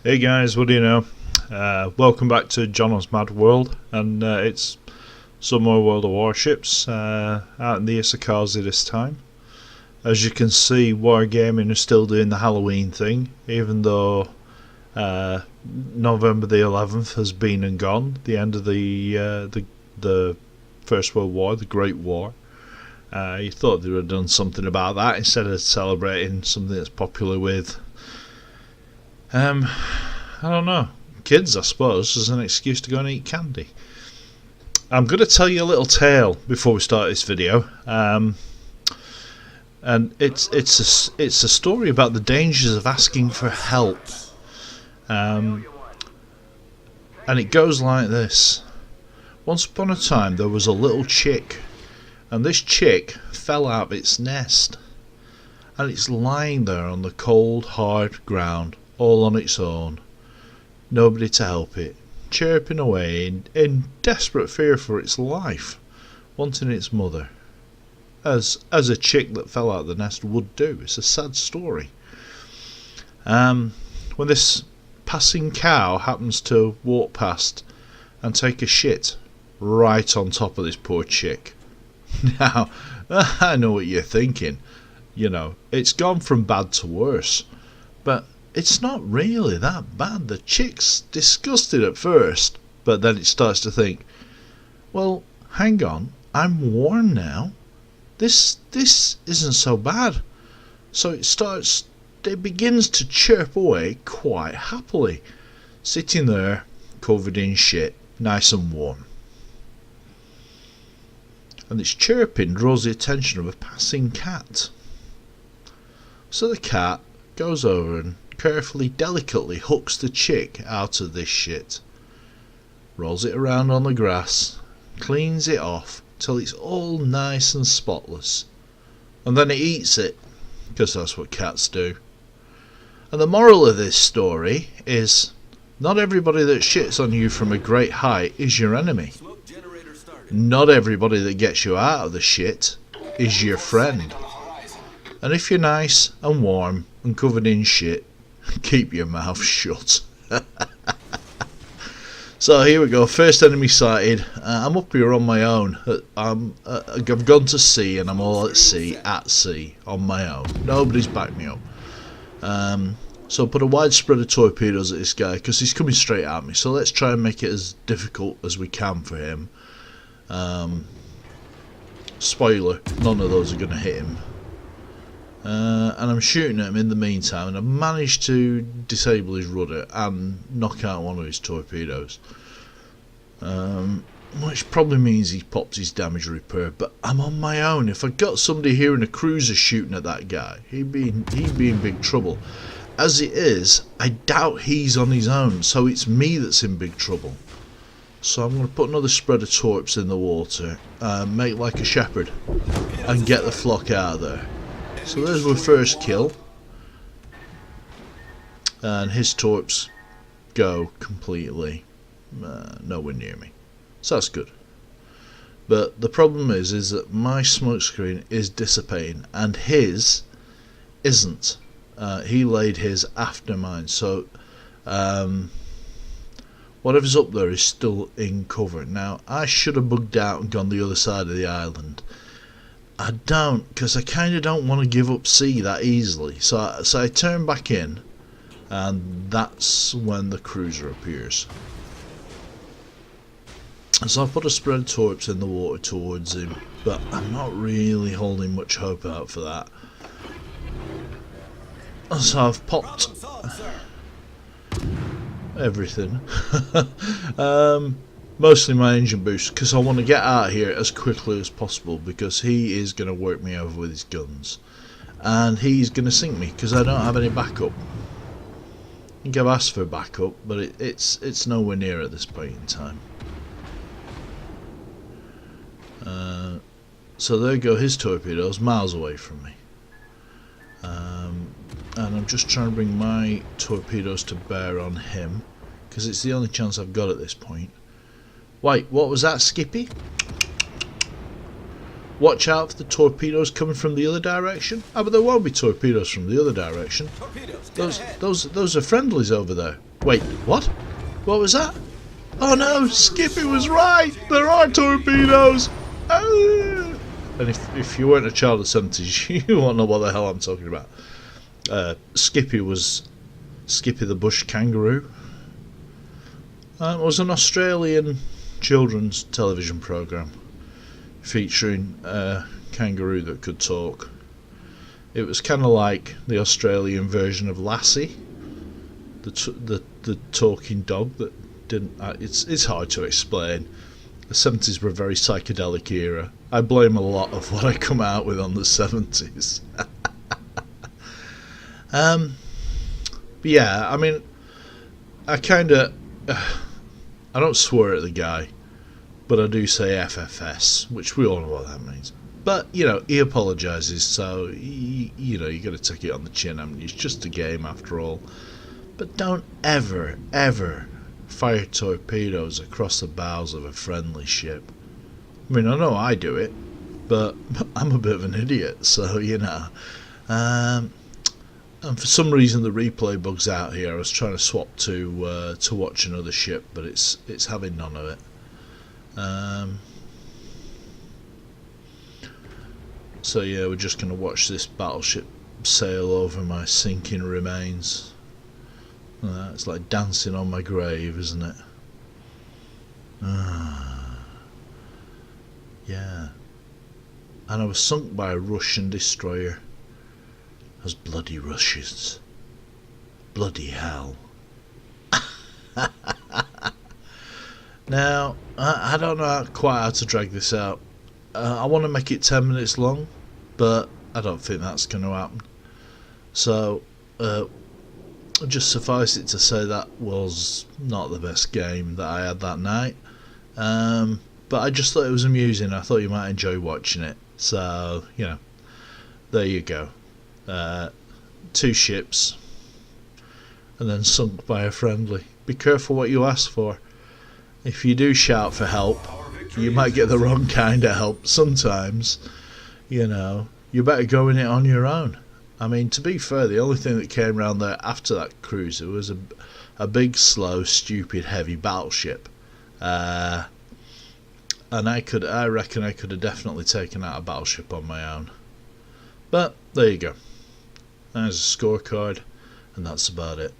Hey guys, what do you know? Welcome back to Jono's Mad World, and it's some more World of Warships out in the Isokazi this time. As you can see, Wargaming is still doing the Halloween thing, even though November the 11th has been and gone, the end of the First World War, the Great War. You thought they would have done something about that instead of celebrating something that's popular with I don't know, kids, I suppose, as an excuse to go and eat candy. I'm going to tell you a little tale before we start this video, and it's a story about the dangers of asking for help, and it goes like this. Once upon a time there was a little chick, and this chick fell out of its nest, and it's lying there on the cold hard ground all on its own, nobody to help it, chirping away in desperate fear for its life, wanting its mother, as a chick that fell out of the nest would do. It's a sad story. When this passing cow happens to walk past and take a shit right on top of this poor chick. Now, I know what you're thinking. You know, it's gone from bad to worse, but it's not really that bad. The chick's disgusted at first, but then it starts to think, well, hang on, I'm warm now. This isn't so bad. So it begins to chirp away quite happily, sitting there covered in shit, nice and warm. And this chirping draws the attention of a passing cat. So the cat goes over and carefully, delicately hooks the chick out of this shit, rolls it around on the grass, cleans it off till it's all nice and spotless, and then it eats it, because that's what cats do. And the moral of this story is, not everybody that shits on you from a great height is your enemy. Not everybody that gets you out of the shit is your friend. And if you're nice and warm and covered in shit, keep your mouth shut. So here we go, first enemy sighted. I'm up here on my own. I've gone to sea and I'm all at sea on my own. Nobody's backed me up. So I put a wide spread of torpedoes at this guy because he's coming straight at me. So let's try and make it as difficult as we can for him. Spoiler, none of those are going to hit him. And I'm shooting at him in the meantime, and I've managed to disable his rudder and knock out one of his torpedoes, which probably means he's popped his damage repair, but I'm on my own. If I got somebody here in a cruiser shooting at that guy, he'd be in big trouble. As it is, I doubt he's on his own, so it's me that's in big trouble. So I'm going to put another spread of torps in the water, make like a shepherd, and get the flock out of there. So there's my first kill, and his torps go completely nowhere near me, so that's good. But the problem is that my smoke screen is dissipating and his isn't. He laid his after mine, so whatever's up there is still in cover. Now I should have bugged out and gone the other side of the island. I don't, because I kind of don't want to give up C that easily. So I turn back in, and that's when the cruiser appears. So I put a spread of torps in the water towards him, but I'm not really holding much hope out for that. So I've popped everything. Mostly my engine boost, because I want to get out of here as quickly as possible, because he is going to work me over with his guns, and he's going to sink me because I don't have any backup. I think I've asked for backup, but it's nowhere near at this point in time. So there go his torpedoes, miles away from me, and I'm just trying to bring my torpedoes to bear on him, because it's the only chance I've got at this point. Wait, what was that, Skippy? Watch out for the torpedoes coming from the other direction. Ah, but there won't be torpedoes from the other direction. Those are friendlies over there. Wait, what? What was that? Oh no, Skippy was right. There are torpedoes. Ah. And if you weren't a child of the 70s, you won't know what the hell I'm talking about. Skippy was Skippy the Bush Kangaroo. It was an Australian children's television programme featuring a kangaroo that could talk. It was kind of like the Australian version of Lassie, the talking dog that didn't. It's hard to explain. The 70s were a very psychedelic era. I blame a lot of what I come out with on the 70s. But yeah, I mean, I don't swear at the guy, but I do say FFS, which we all know what that means. But, you know, he apologises, so, you know, you got to take it on the chin. I mean, it's just a game after all. But don't ever, ever fire torpedoes across the bows of a friendly ship. I mean, I know I do it, but I'm a bit of an idiot, so, you know. And for some reason the replay bug's out here. I was trying to swap to watch another ship, but it's having none of it. So yeah, we're just going to watch this battleship sail over my sinking remains. It's like dancing on my grave, isn't it? Yeah. And I was sunk by a Russian destroyer. Those bloody Russians. Bloody hell. Now, I don't know quite how to drag this out. I want to make it 10 minutes long, but I don't think that's going to happen. So, just suffice it to say that was not the best game that I had that night. But I just thought it was amusing. I thought you might enjoy watching it. So, you know, there you go. 2 ships, and then sunk by a friendly. Be careful what you ask for. If you do shout for help, you might get the wrong kind of help. Sometimes, you know, you better go in it on your own. I mean, to be fair, the only thing that came around there after that cruiser was a big, slow, stupid, heavy battleship. And I reckon I could have definitely taken out a battleship on my own. But there you go. There's a scorecard, and that's about it.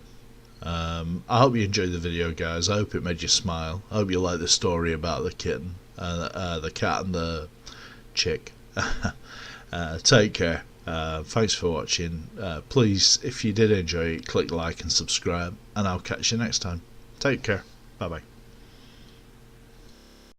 I hope you enjoyed the video, guys. I hope it made you smile. I hope you like the story about the kitten, the cat and the chick. Take care. Thanks for watching. Please, if you did enjoy it, click like and subscribe, and I'll catch you next time. Take care. Bye bye.